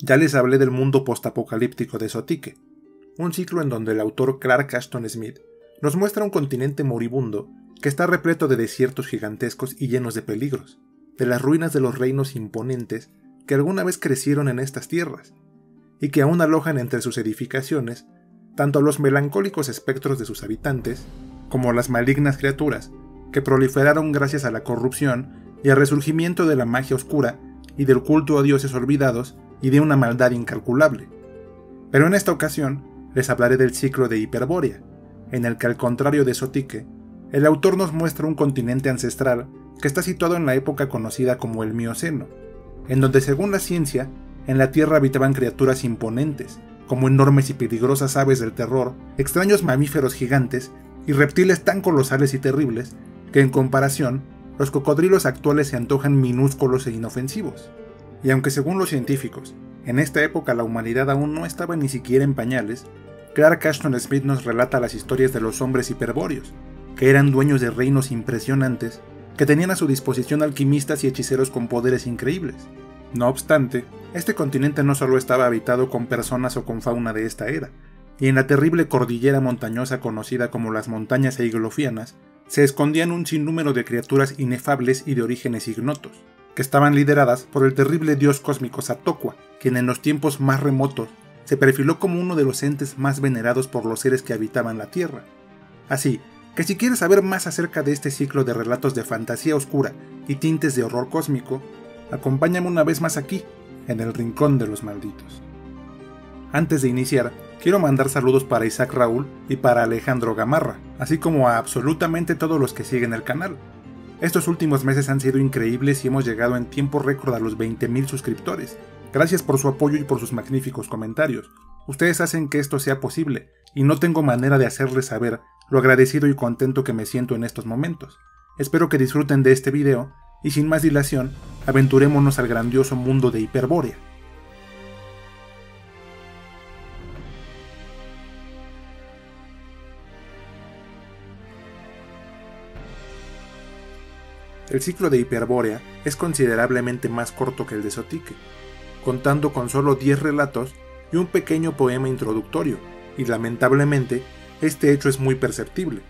Ya les hablé del mundo postapocalíptico de Zotique, un ciclo en donde el autor Clark Ashton Smith nos muestra un continente moribundo que está repleto de desiertos gigantescos y llenos de peligros, de las ruinas de los reinos imponentes que alguna vez crecieron en estas tierras, y que aún alojan entre sus edificaciones tanto a los melancólicos espectros de sus habitantes, como a las malignas criaturas que proliferaron gracias a la corrupción y al resurgimiento de la magia oscura y del culto a dioses olvidados y de una maldad incalculable. Pero en esta ocasión les hablaré del ciclo de Hyperborea, en el que, al contrario de Zotique, el autor nos muestra un continente ancestral que está situado en la época conocida como el Mioceno, en donde, según la ciencia, en la Tierra habitaban criaturas imponentes, como enormes y peligrosas aves del terror, extraños mamíferos gigantes y reptiles tan colosales y terribles que, en comparación, los cocodrilos actuales se antojan minúsculos e inofensivos. Y aunque, según los científicos, en esta época la humanidad aún no estaba ni siquiera en pañales, Clark Ashton Smith nos relata las historias de los hombres hiperbóreos, que eran dueños de reinos impresionantes, que tenían a su disposición alquimistas y hechiceros con poderes increíbles. No obstante, este continente no solo estaba habitado con personas o con fauna de esta era, y en la terrible cordillera montañosa conocida como las montañas Eiglofianas, se escondían un sinnúmero de criaturas inefables y de orígenes ignotos, que estaban lideradas por el terrible dios cósmico Satokwa, quien en los tiempos más remotos se perfiló como uno de los entes más venerados por los seres que habitaban la Tierra. Así que si quieres saber más acerca de este ciclo de relatos de fantasía oscura y tintes de horror cósmico, acompáñame una vez más aquí, en el Rincón de los Malditos. Antes de iniciar, quiero mandar saludos para Isaac Raúl y para Alejandro Gamarra, así como a absolutamente todos los que siguen el canal. Estos últimos meses han sido increíbles y hemos llegado en tiempo récord a los 20,000 suscriptores. Gracias por su apoyo y por sus magníficos comentarios. Ustedes hacen que esto sea posible, y no tengo manera de hacerles saber lo agradecido y contento que me siento en estos momentos. Espero que disfruten de este video, y sin más dilación, aventurémonos al grandioso mundo de Hyperborea. El ciclo de Hyperborea es considerablemente más corto que el de Zotique, contando con solo 10 relatos y un pequeño poema introductorio, y lamentablemente, este hecho es muy perceptible.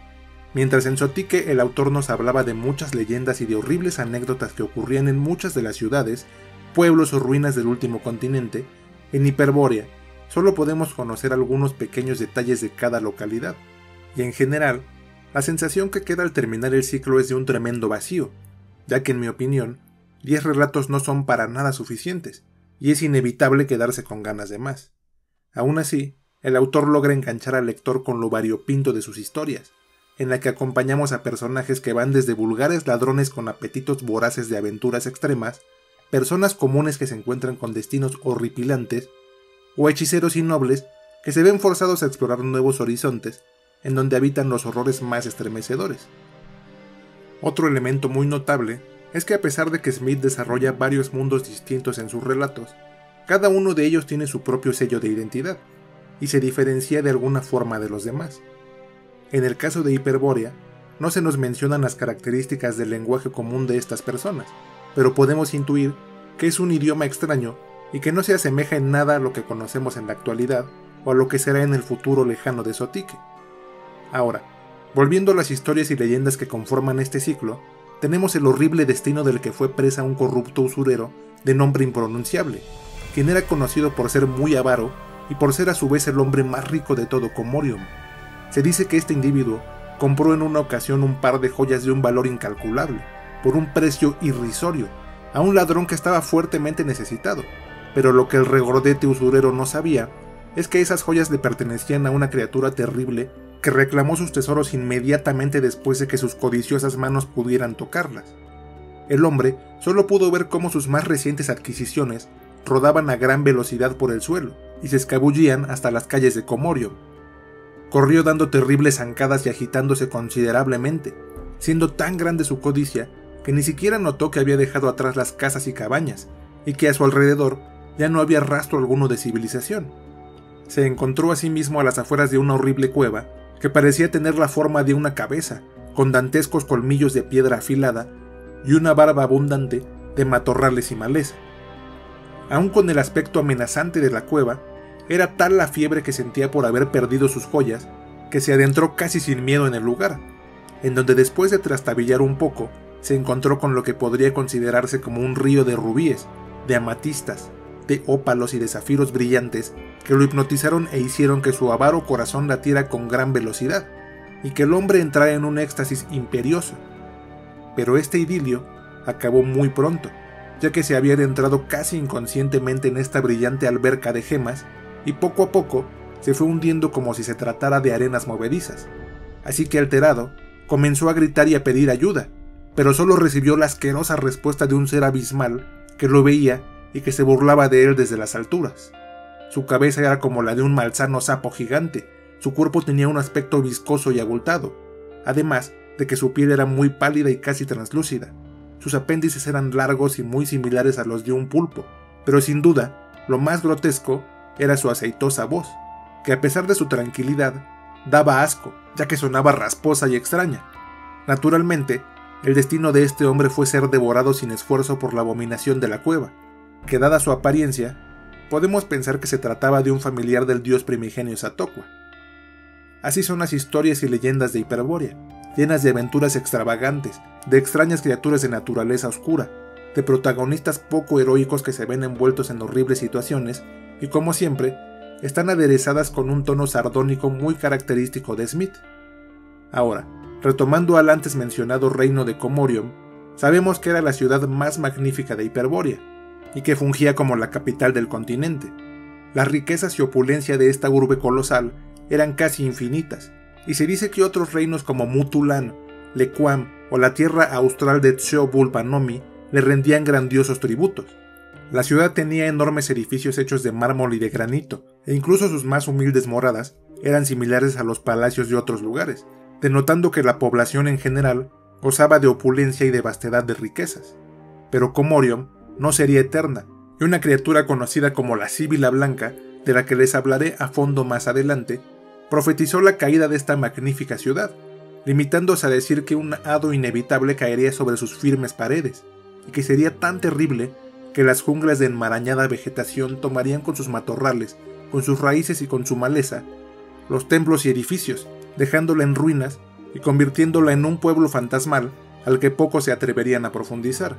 Mientras en Zotique el autor nos hablaba de muchas leyendas y de horribles anécdotas que ocurrían en muchas de las ciudades, pueblos o ruinas del último continente, en Hyperborea solo podemos conocer algunos pequeños detalles de cada localidad, y en general, la sensación que queda al terminar el ciclo es de un tremendo vacío, ya que en mi opinión, 10 relatos no son para nada suficientes, y es inevitable quedarse con ganas de más. Aún así, el autor logra enganchar al lector con lo variopinto de sus historias, en la que acompañamos a personajes que van desde vulgares ladrones con apetitos voraces de aventuras extremas, personas comunes que se encuentran con destinos horripilantes, o hechiceros y nobles que se ven forzados a explorar nuevos horizontes, en donde habitan los horrores más estremecedores. Otro elemento muy notable es que, a pesar de que Smith desarrolla varios mundos distintos en sus relatos, cada uno de ellos tiene su propio sello de identidad, y se diferencia de alguna forma de los demás. En el caso de Hyperborea, no se nos mencionan las características del lenguaje común de estas personas, pero podemos intuir que es un idioma extraño y que no se asemeja en nada a lo que conocemos en la actualidad o a lo que será en el futuro lejano de Zotique. Ahora, volviendo a las historias y leyendas que conforman este ciclo, tenemos el horrible destino del que fue presa un corrupto usurero de nombre impronunciable, quien era conocido por ser muy avaro y por ser a su vez el hombre más rico de todo Comorium. Se dice que este individuo compró en una ocasión un par de joyas de un valor incalculable, por un precio irrisorio, a un ladrón que estaba fuertemente necesitado, pero lo que el regordete usurero no sabía es que esas joyas le pertenecían a una criatura terrible que reclamó sus tesoros inmediatamente después de que sus codiciosas manos pudieran tocarlas. El hombre solo pudo ver cómo sus más recientes adquisiciones rodaban a gran velocidad por el suelo y se escabullían hasta las calles de Comorium. Corrió dando terribles zancadas y agitándose considerablemente, siendo tan grande su codicia que ni siquiera notó que había dejado atrás las casas y cabañas, y que a su alrededor ya no había rastro alguno de civilización. Se encontró a sí mismo a las afueras de una horrible cueva que parecía tener la forma de una cabeza, con dantescos colmillos de piedra afilada y una barba abundante de matorrales y maleza. Aun con el aspecto amenazante de la cueva, era tal la fiebre que sentía por haber perdido sus joyas, que se adentró casi sin miedo en el lugar, en donde después de trastabillar un poco, se encontró con lo que podría considerarse como un río de rubíes, de amatistas, de ópalos y de zafiros brillantes que lo hipnotizaron e hicieron que su avaro corazón latiera con gran velocidad, y que el hombre entrara en un éxtasis imperioso. Pero este idilio acabó muy pronto, ya que se había adentrado casi inconscientemente en esta brillante alberca de gemas, y poco a poco se fue hundiendo como si se tratara de arenas movedizas. Así que alterado, comenzó a gritar y a pedir ayuda, pero solo recibió la asquerosa respuesta de un ser abismal que lo veía y que se burlaba de él desde las alturas. Su cabeza era como la de un malsano sapo gigante, su cuerpo tenía un aspecto viscoso y abultado, además de que su piel era muy pálida y casi translúcida. Sus apéndices eran largos y muy similares a los de un pulpo, pero sin duda, lo más grotesco era su aceitosa voz, que a pesar de su tranquilidad, daba asco, ya que sonaba rasposa y extraña. Naturalmente, el destino de este hombre fue ser devorado sin esfuerzo por la abominación de la cueva, que dada su apariencia, podemos pensar que se trataba de un familiar del dios primigenio Satocua. Así son las historias y leyendas de Hiperbórea, llenas de aventuras extravagantes, de extrañas criaturas de naturaleza oscura, de protagonistas poco heroicos que se ven envueltos en horribles situaciones y, como siempre, están aderezadas con un tono sardónico muy característico de Smith. Ahora, retomando al antes mencionado reino de Comorium, sabemos que era la ciudad más magnífica de Hiperbórea, y que fungía como la capital del continente. Las riquezas y opulencia de esta urbe colosal eran casi infinitas, y se dice que otros reinos como Mutulan, Lequam o la tierra austral de Tseobulpanomi le rendían grandiosos tributos. La ciudad tenía enormes edificios hechos de mármol y de granito, e incluso sus más humildes moradas eran similares a los palacios de otros lugares, denotando que la población en general gozaba de opulencia y de vastedad de riquezas. Pero Comorium no sería eterna, y una criatura conocida como la Síbila Blanca, de la que les hablaré a fondo más adelante, profetizó la caída de esta magnífica ciudad, limitándose a decir que un hado inevitable caería sobre sus firmes paredes, y que sería tan terrible que las junglas de enmarañada vegetación tomarían con sus matorrales, con sus raíces y con su maleza, los templos y edificios, dejándola en ruinas y convirtiéndola en un pueblo fantasmal al que pocos se atreverían a profundizar.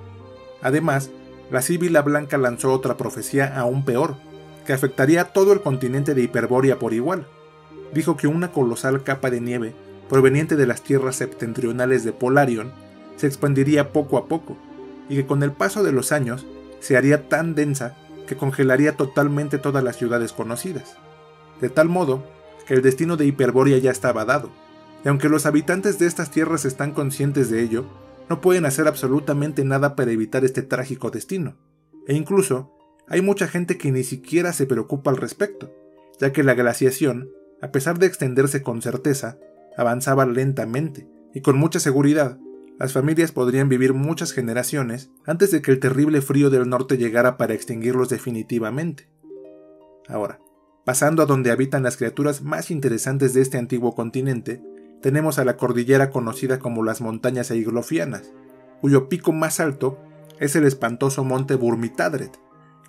Además, la Síbila Blanca lanzó otra profecía aún peor, que afectaría a todo el continente de Hiperbórea por igual. Dijo que una colosal capa de nieve, proveniente de las tierras septentrionales de Polarion, se expandiría poco a poco, y que con el paso de los años se haría tan densa que congelaría totalmente todas las ciudades conocidas. De tal modo que el destino de Hiperbórea ya estaba dado, y aunque los habitantes de estas tierras están conscientes de ello, no pueden hacer absolutamente nada para evitar este trágico destino, e incluso hay mucha gente que ni siquiera se preocupa al respecto, ya que la glaciación, a pesar de extenderse con certeza, avanzaba lentamente, y con mucha seguridad, las familias podrían vivir muchas generaciones antes de que el terrible frío del norte llegara para extinguirlos definitivamente. Ahora, pasando a donde habitan las criaturas más interesantes de este antiguo continente, tenemos a la cordillera conocida como las montañas Eiglofianas, cuyo pico más alto es el espantoso monte Burmitadret,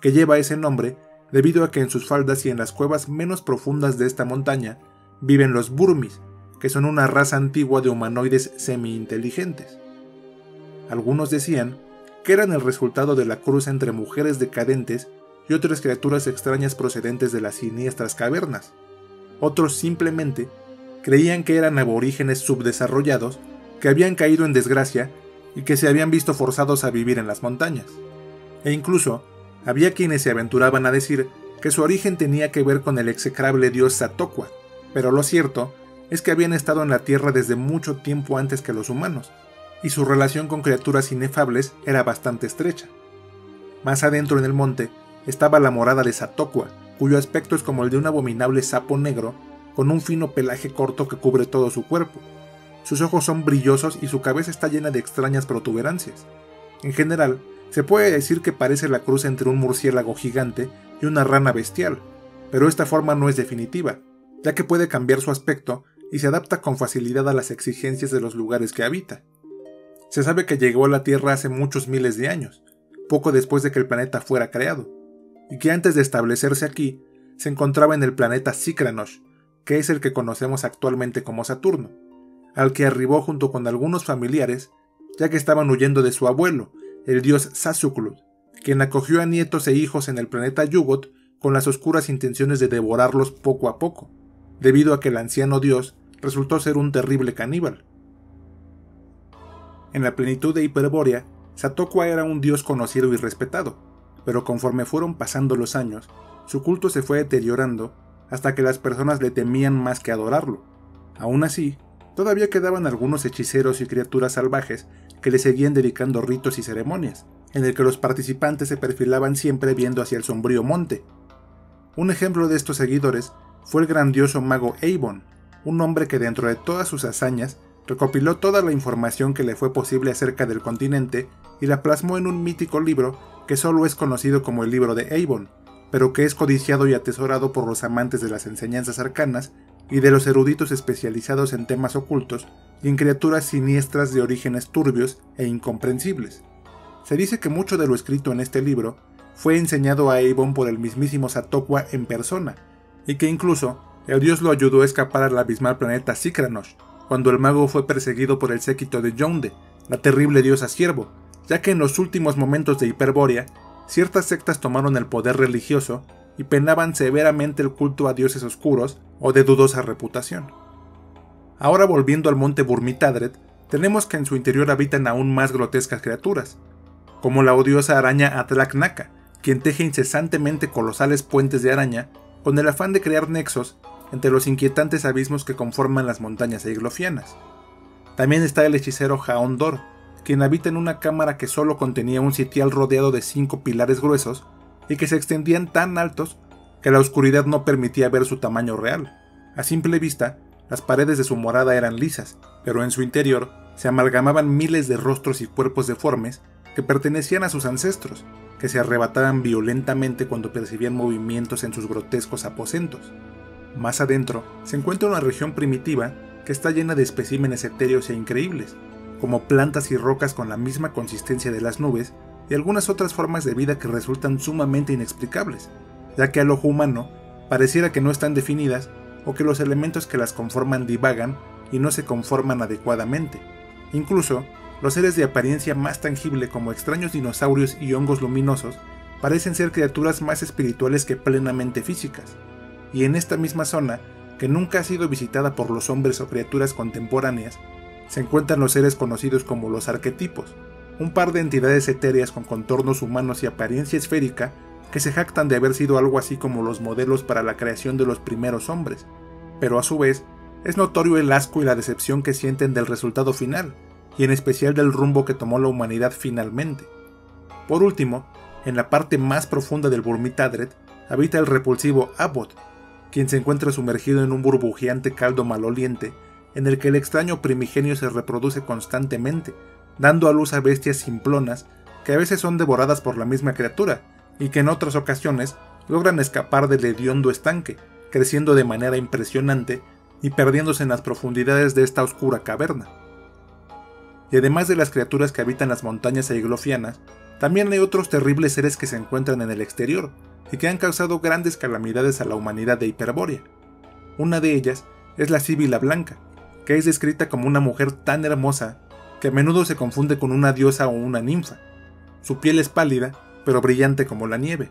que lleva ese nombre debido a que en sus faldas y en las cuevas menos profundas de esta montaña viven los Burmis, que son una raza antigua de humanoides semi-inteligentes. Algunos decían que eran el resultado de la cruza entre mujeres decadentes y otras criaturas extrañas procedentes de las siniestras cavernas. Otros simplemente creían que eran aborígenes subdesarrollados que habían caído en desgracia y que se habían visto forzados a vivir en las montañas. E incluso había quienes se aventuraban a decir que su origen tenía que ver con el execrable dios Satocua, pero lo cierto es que habían estado en la Tierra desde mucho tiempo antes que los humanos, y su relación con criaturas inefables era bastante estrecha. Más adentro en el monte estaba la morada de Satocua, cuyo aspecto es como el de un abominable sapo negro con un fino pelaje corto que cubre todo su cuerpo. Sus ojos son brillosos y su cabeza está llena de extrañas protuberancias. En general, se puede decir que parece la cruz entre un murciélago gigante y una rana bestial, pero esta forma no es definitiva, ya que puede cambiar su aspecto y se adapta con facilidad a las exigencias de los lugares que habita. Se sabe que llegó a la Tierra hace muchos miles de años, poco después de que el planeta fuera creado, y que antes de establecerse aquí, se encontraba en el planeta Sycranosh, que es el que conocemos actualmente como Saturno, al que arribó junto con algunos familiares, ya que estaban huyendo de su abuelo, el dios Sasuklud, quien acogió a nietos e hijos en el planeta Yugot con las oscuras intenciones de devorarlos poco a poco, debido a que el anciano dios resultó ser un terrible caníbal. En la plenitud de Hiperbórea, Satokwa era un dios conocido y respetado, pero conforme fueron pasando los años, su culto se fue deteriorando hasta que las personas le temían más que adorarlo. Aún así, todavía quedaban algunos hechiceros y criaturas salvajes que le seguían dedicando ritos y ceremonias, en el que los participantes se perfilaban siempre viendo hacia el sombrío monte. Un ejemplo de estos seguidores fue el grandioso mago Eibon, un hombre que dentro de todas sus hazañas recopiló toda la información que le fue posible acerca del continente y la plasmó en un mítico libro que solo es conocido como el libro de Eibon, pero que es codiciado y atesorado por los amantes de las enseñanzas arcanas y de los eruditos especializados en temas ocultos y en criaturas siniestras de orígenes turbios e incomprensibles. Se dice que mucho de lo escrito en este libro fue enseñado a Eibon por el mismísimo Satokwa en persona, y que incluso el dios lo ayudó a escapar al abismal planeta Sycranosh, cuando el mago fue perseguido por el séquito de Yonde, la terrible diosa Ciervo, ya que en los últimos momentos de Hiperbórea, ciertas sectas tomaron el poder religioso y penaban severamente el culto a dioses oscuros o de dudosa reputación. Ahora volviendo al monte Burmitadret, tenemos que en su interior habitan aún más grotescas criaturas, como la odiosa araña Atlaknaka, quien teje incesantemente colosales puentes de araña con el afán de crear nexos entre los inquietantes abismos que conforman las montañas eiglofianas. También está el hechicero Jaondor, quien habita en una cámara que solo contenía un sitial rodeado de 5 pilares gruesos y que se extendían tan altos que la oscuridad no permitía ver su tamaño real. A simple vista, las paredes de su morada eran lisas, pero en su interior se amalgamaban miles de rostros y cuerpos deformes que pertenecían a sus ancestros, que se arrebataban violentamente cuando percibían movimientos en sus grotescos aposentos. Más adentro se encuentra una región primitiva que está llena de especímenes etéreos e increíbles, como plantas y rocas con la misma consistencia de las nubes y algunas otras formas de vida que resultan sumamente inexplicables, ya que al ojo humano pareciera que no están definidas o que los elementos que las conforman divagan y no se conforman adecuadamente. Incluso, los seres de apariencia más tangible como extraños dinosaurios y hongos luminosos parecen ser criaturas más espirituales que plenamente físicas, y en esta misma zona, que nunca ha sido visitada por los hombres o criaturas contemporáneas, se encuentran los seres conocidos como los arquetipos, un par de entidades etéreas con contornos humanos y apariencia esférica que se jactan de haber sido algo así como los modelos para la creación de los primeros hombres, pero a su vez es notorio el asco y la decepción que sienten del resultado final, y en especial del rumbo que tomó la humanidad finalmente. Por último, en la parte más profunda del Burmitadret habita el repulsivo Abbot, quien se encuentra sumergido en un burbujeante caldo maloliente en el que el extraño primigenio se reproduce constantemente, dando a luz a bestias simplonas que a veces son devoradas por la misma criatura y que en otras ocasiones logran escapar del hediondo estanque, creciendo de manera impresionante y perdiéndose en las profundidades de esta oscura caverna. Y además de las criaturas que habitan las montañas eiglofianas, también hay otros terribles seres que se encuentran en el exterior y que han causado grandes calamidades a la humanidad de Hiperbórea. Una de ellas es la Síbila Blanca, que es descrita como una mujer tan hermosa que a menudo se confunde con una diosa o una ninfa. Su piel es pálida, pero brillante como la nieve.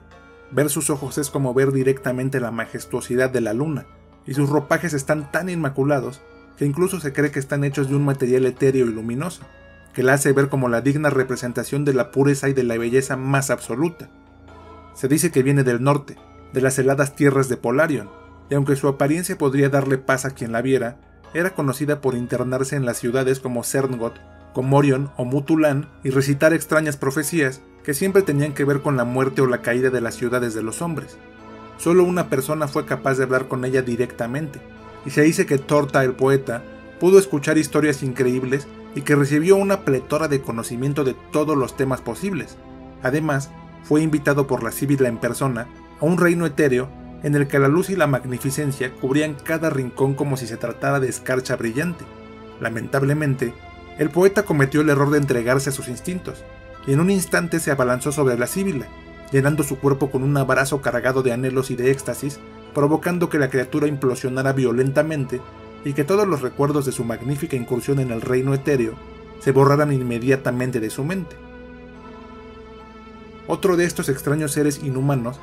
Ver sus ojos es como ver directamente la majestuosidad de la luna, y sus ropajes están tan inmaculados que incluso se cree que están hechos de un material etéreo y luminoso, que la hace ver como la digna representación de la pureza y de la belleza más absoluta. Se dice que viene del norte, de las heladas tierras de Polarion, y aunque su apariencia podría darle paz a quien la viera, era conocida por internarse en las ciudades como Cerngoth, Comorion o Mutulan y recitar extrañas profecías que siempre tenían que ver con la muerte o la caída de las ciudades de los hombres. Solo una persona fue capaz de hablar con ella directamente, y se dice que Torta el poeta pudo escuchar historias increíbles y que recibió una pletora de conocimiento de todos los temas posibles. Además, fue invitado por la Síbila en persona a un reino etéreo en el que la luz y la magnificencia cubrían cada rincón como si se tratara de escarcha brillante. Lamentablemente, el poeta cometió el error de entregarse a sus instintos, y en un instante se abalanzó sobre la Síbila, llenando su cuerpo con un abrazo cargado de anhelos y de éxtasis, provocando que la criatura implosionara violentamente y que todos los recuerdos de su magnífica incursión en el reino etéreo se borraran inmediatamente de su mente. Otro de estos extraños seres inhumanos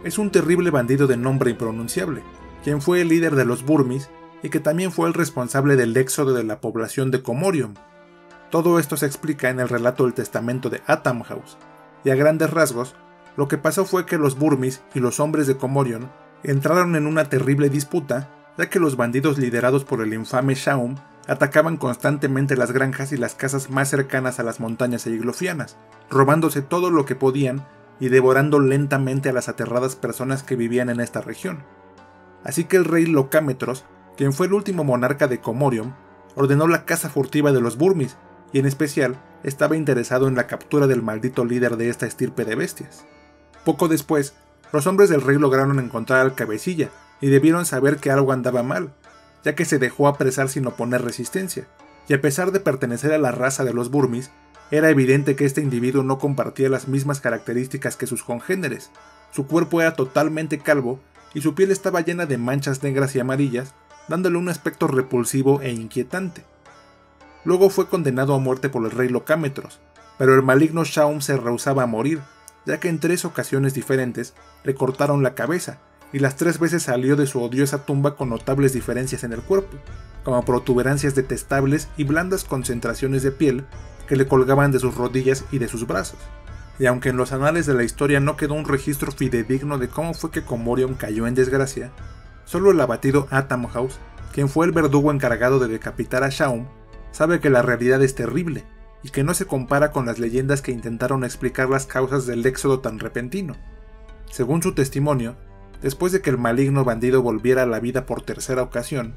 es un terrible bandido de nombre impronunciable, quien fue el líder de los Burmis y que también fue el responsable del éxodo de la población de Comorium. Todo esto se explica en el relato del testamento de Atamhaus, y a grandes rasgos, lo que pasó fue que los Burmis y los hombres de Comorium entraron en una terrible disputa, ya que los bandidos liderados por el infame Shaum atacaban constantemente las granjas y las casas más cercanas a las montañas eiglofianas, robándose todo lo que podían y devorando lentamente a las aterradas personas que vivían en esta región. Así que el rey Locámetros, quien fue el último monarca de Comorium, ordenó la caza furtiva de los Burmis, y en especial estaba interesado en la captura del maldito líder de esta estirpe de bestias. Poco después, los hombres del rey lograron encontrar al cabecilla, y debieron saber que algo andaba mal, ya que se dejó apresar sin oponer resistencia, y a pesar de pertenecer a la raza de los Burmis, era evidente que este individuo no compartía las mismas características que sus congéneres. Su cuerpo era totalmente calvo, y su piel estaba llena de manchas negras y amarillas, dándole un aspecto repulsivo e inquietante. Luego fue condenado a muerte por el rey Locámetros, pero el maligno Shaum se rehusaba a morir, ya que en 3 ocasiones diferentes le cortaron la cabeza, y las 3 veces salió de su odiosa tumba con notables diferencias en el cuerpo, como protuberancias detestables y blandas concentraciones de piel que le colgaban de sus rodillas y de sus brazos. Y aunque en los anales de la historia no quedó un registro fidedigno de cómo fue que Comorium cayó en desgracia, solo el abatido Atamhaus, quien fue el verdugo encargado de decapitar a Shaum, sabe que la realidad es terrible y que no se compara con las leyendas que intentaron explicar las causas del éxodo tan repentino. Según su testimonio, después de que el maligno bandido volviera a la vida por 3ª ocasión,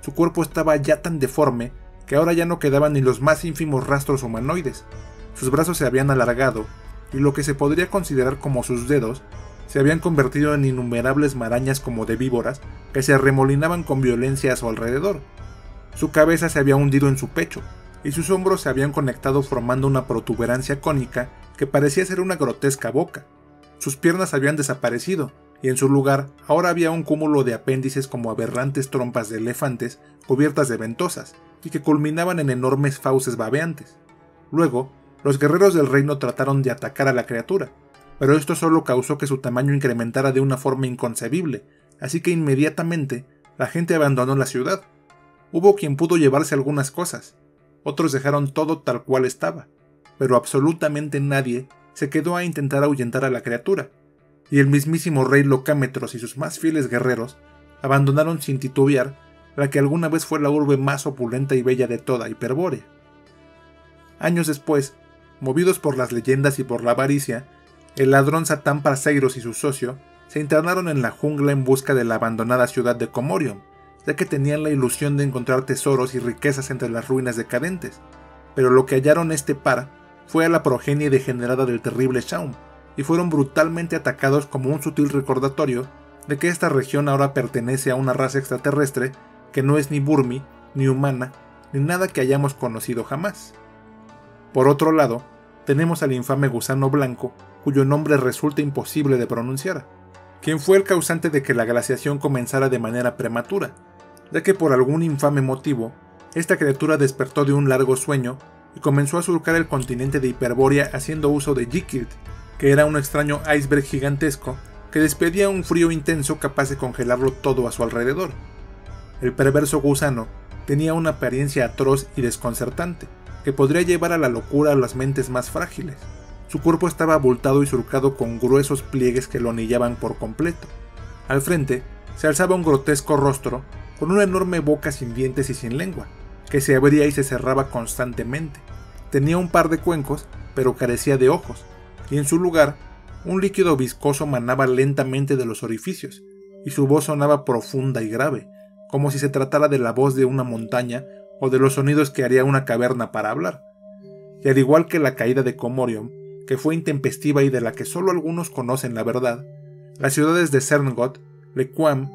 su cuerpo estaba ya tan deforme que ahora ya no quedaban ni los más ínfimos rastros humanoides. Sus brazos se habían alargado y lo que se podría considerar como sus dedos se habían convertido en innumerables marañas como de víboras que se arremolinaban con violencia a su alrededor. Su cabeza se había hundido en su pecho y sus hombros se habían conectado formando una protuberancia cónica que parecía ser una grotesca boca. Sus piernas habían desaparecido y en su lugar ahora había un cúmulo de apéndices como aberrantes trompas de elefantes cubiertas de ventosas y que culminaban en enormes fauces babeantes. Luego, los guerreros del reino trataron de atacar a la criatura, pero esto solo causó que su tamaño incrementara de una forma inconcebible, así que inmediatamente la gente abandonó la ciudad. Hubo quien pudo llevarse algunas cosas, otros dejaron todo tal cual estaba, pero absolutamente nadie se quedó a intentar ahuyentar a la criatura, y el mismísimo rey Locámetros y sus más fieles guerreros abandonaron sin titubear la que alguna vez fue la urbe más opulenta y bella de toda Hiperbórea. Años después, movidos por las leyendas y por la avaricia, el ladrón Satán Parceiros y su socio se internaron en la jungla en busca de la abandonada ciudad de Comorium, ya que tenían la ilusión de encontrar tesoros y riquezas entre las ruinas decadentes, pero lo que hallaron este par fue a la progenie degenerada del terrible Shaum, y fueron brutalmente atacados como un sutil recordatorio de que esta región ahora pertenece a una raza extraterrestre que no es ni Burmi, ni humana, ni nada que hayamos conocido jamás. Por otro lado, tenemos al infame gusano blanco, cuyo nombre resulta imposible de pronunciar, quien fue el causante de que la glaciación comenzara de manera prematura, ya que por algún infame motivo, esta criatura despertó de un largo sueño y comenzó a surcar el continente de Hiperbórea haciendo uso de Jikilt, que era un extraño iceberg gigantesco que despedía un frío intenso capaz de congelarlo todo a su alrededor. El perverso gusano tenía una apariencia atroz y desconcertante, que podría llevar a la locura a las mentes más frágiles. Su cuerpo estaba abultado y surcado con gruesos pliegues que lo anillaban por completo. Al frente se alzaba un grotesco rostro con una enorme boca sin dientes y sin lengua, que se abría y se cerraba constantemente. Tenía un par de cuencos, pero carecía de ojos, y en su lugar, un líquido viscoso manaba lentamente de los orificios, y su voz sonaba profunda y grave, como si se tratara de la voz de una montaña o de los sonidos que haría una caverna para hablar. Y al igual que la caída de Comorium, que fue intempestiva y de la que solo algunos conocen la verdad, las ciudades de Cerngoth, Lequam,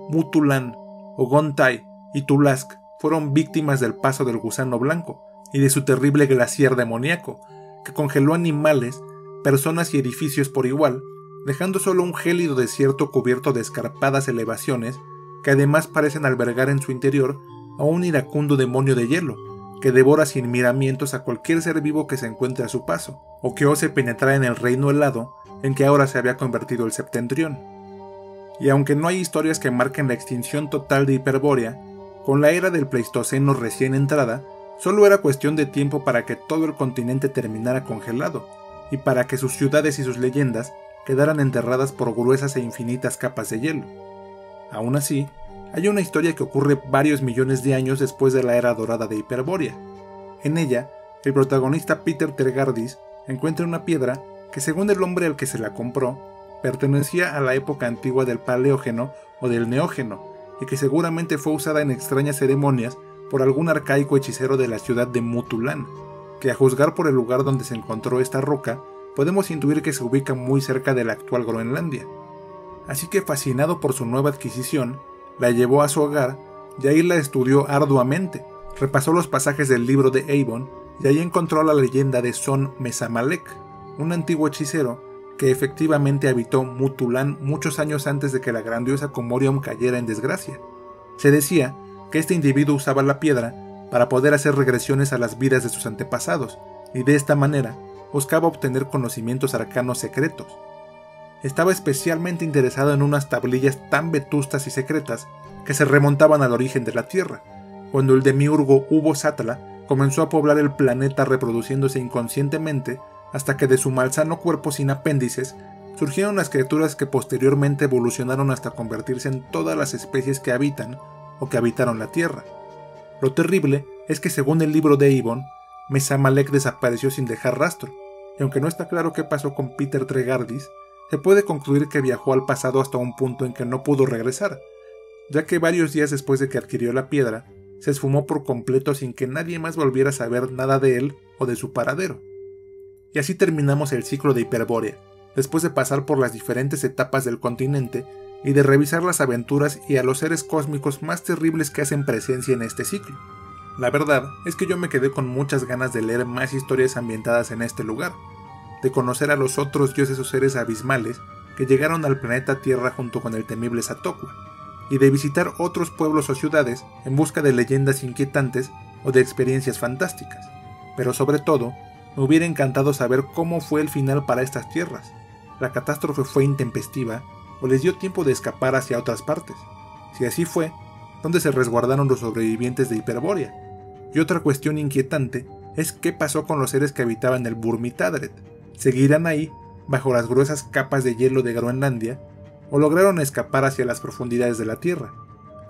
Mutulan, Ogontai y Tulask fueron víctimas del paso del gusano blanco y de su terrible glaciar demoníaco, que congeló animales, personas y edificios por igual, dejando solo un gélido desierto cubierto de escarpadas elevaciones que además parecen albergar en su interior a un iracundo demonio de hielo, que devora sin miramientos a cualquier ser vivo que se encuentre a su paso, o que ose penetrar en el reino helado en que ahora se había convertido el Septentrión. Y aunque no hay historias que marquen la extinción total de Hiperbórea, con la era del Pleistoceno recién entrada, solo era cuestión de tiempo para que todo el continente terminara congelado, y para que sus ciudades y sus leyendas quedaran enterradas por gruesas e infinitas capas de hielo. Aún así, hay una historia que ocurre varios millones de años después de la era dorada de Hiperbórea. En ella, el protagonista Peter Tregardis encuentra una piedra que, según el hombre al que se la compró, pertenecía a la época antigua del Paleógeno o del Neógeno, y que seguramente fue usada en extrañas ceremonias por algún arcaico hechicero de la ciudad de Mutulán, que a juzgar por el lugar donde se encontró esta roca, podemos intuir que se ubica muy cerca de la actual Groenlandia. Así que, fascinado por su nueva adquisición, la llevó a su hogar y ahí la estudió arduamente, repasó los pasajes del libro de Eivon y ahí encontró la leyenda de Son Mesamalek, un antiguo hechicero que efectivamente habitó Mutulán muchos años antes de que la grandiosa Comorium cayera en desgracia. Se decía que este individuo usaba la piedra para poder hacer regresiones a las vidas de sus antepasados, y de esta manera buscaba obtener conocimientos arcanos secretos. Estaba especialmente interesado en unas tablillas tan vetustas y secretas que se remontaban al origen de la Tierra, cuando el demiurgo Hubo Satla comenzó a poblar el planeta reproduciéndose inconscientemente hasta que de su malsano cuerpo sin apéndices surgieron las criaturas que posteriormente evolucionaron hasta convertirse en todas las especies que habitan o que habitaron la Tierra. Lo terrible es que, según el libro de Eivon, Mesamalek desapareció sin dejar rastro, y aunque no está claro qué pasó con Peter Tregardis, se puede concluir que viajó al pasado hasta un punto en que no pudo regresar, ya que varios días después de que adquirió la piedra, se esfumó por completo sin que nadie más volviera a saber nada de él o de su paradero. Y así terminamos el ciclo de Hiperbórea, después de pasar por las diferentes etapas del continente y de revisar las aventuras y a los seres cósmicos más terribles que hacen presencia en este ciclo. La verdad es que yo me quedé con muchas ganas de leer más historias ambientadas en este lugar, de conocer a los otros dioses o seres abismales que llegaron al planeta Tierra junto con el temible Satokwa, y de visitar otros pueblos o ciudades en busca de leyendas inquietantes o de experiencias fantásticas, pero sobre todo, me hubiera encantado saber cómo fue el final para estas tierras. ¿La catástrofe fue intempestiva o les dio tiempo de escapar hacia otras partes? Si así fue, ¿dónde se resguardaron los sobrevivientes de Hiperbórea? Y otra cuestión inquietante es qué pasó con los seres que habitaban el Burmitadret. ¿Seguirán ahí, bajo las gruesas capas de hielo de Groenlandia, o lograron escapar hacia las profundidades de la Tierra?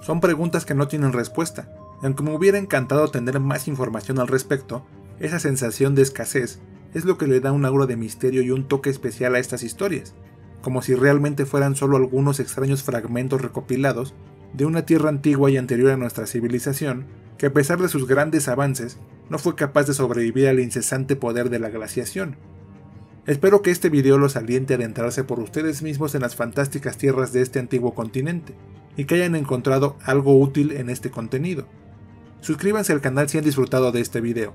Son preguntas que no tienen respuesta, y aunque me hubiera encantado tener más información al respecto, esa sensación de escasez es lo que le da un aura de misterio y un toque especial a estas historias, como si realmente fueran solo algunos extraños fragmentos recopilados de una tierra antigua y anterior a nuestra civilización, que a pesar de sus grandes avances, no fue capaz de sobrevivir al incesante poder de la glaciación. Espero que este video los aliente a adentrarse por ustedes mismos en las fantásticas tierras de este antiguo continente, y que hayan encontrado algo útil en este contenido. Suscríbanse al canal si han disfrutado de este video.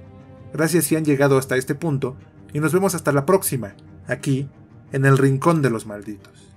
Gracias si han llegado hasta este punto, y nos vemos hasta la próxima, aquí, en el Rincón de los Malditos.